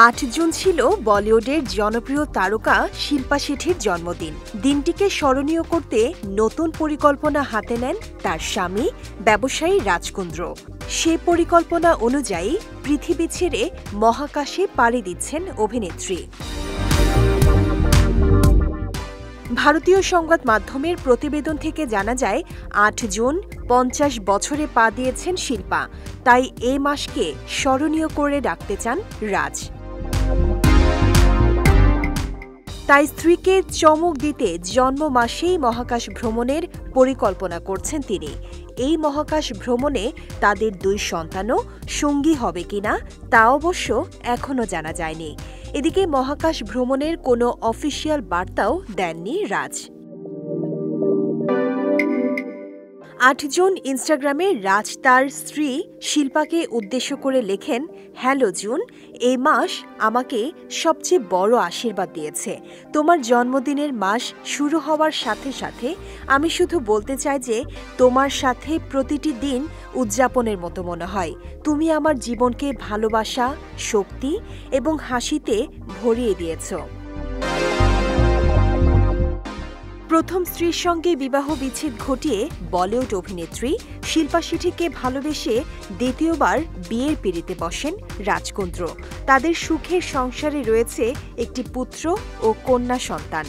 ৮ June ছিল বলিউডের জনপ্রিয় তারকা শিল্পা শেঠির জন্মদিন। দিনটিকে স্মরণীয় করতে নতুন পরিকল্পনা হাতে নেন তার স্বামী ব্যবসায়ী রাজ কুন্দ্র। সে পরিকল্পনা অনুযায়ী পৃথিবী ছেড়ে মহাকাশে পাড়ি দিচ্ছেন অভিনেত্রী। ভারতীয় সংবাদ মাধ্যমের প্রতিবেদন থেকে জানা যায় ৮ জুন ৫০ বছরে পা দিয়েছেন শিল্পা, তাই এ মাসকে স্মরণীয় করে রাখতে চান রাজ। তাই স্ত্রীকে চমক দিতে জন্ম মাসেই মহাকাশ ভ্রমণের পরিকল্পনা করছেন তিনি। এই মহাকাশ ভ্রমণে তাদের ২ সন্তানও সঙ্গী হবে কিনা তা অবশ্য এখনও জানা যায়নি। এদিকে মহাকাশ ভ্রমণের কোনো অফিসিয়াল বার্তাও দেননি রাজ। ৮ জুন ইনস্টাগ্রামে রাজ তার স্ত্রী শিল্পাকে উদ্দেশ্য করে লেখেন, হ্যালো জুন, এই মাস আমাকে সবচেয়ে বড় আশীর্বাদ দিয়েছে। তোমার জন্মদিনের মাস শুরু হওয়ার সাথে সাথে আমি শুধু বলতে চাই যে তোমার সাথে প্রতিটি দিন উদযাপনের মতো মনে হয়। তুমি আমার জীবনকে ভালোবাসা, শক্তি এবং হাসিতে ভরিয়ে দিয়েছ। প্রথম স্ত্রীর সঙ্গে বিবাহ বিচ্ছেদ ঘটিয়ে বলিউড অভিনেত্রী শিল্পা শেঠিকে ভালোবেসে দ্বিতীয়বার বিয়ের পিঁড়িতে বসেন রাজ কুন্দ্র। তাদের সুখের সংসারে রয়েছে একটি পুত্র ও কন্যা সন্তান।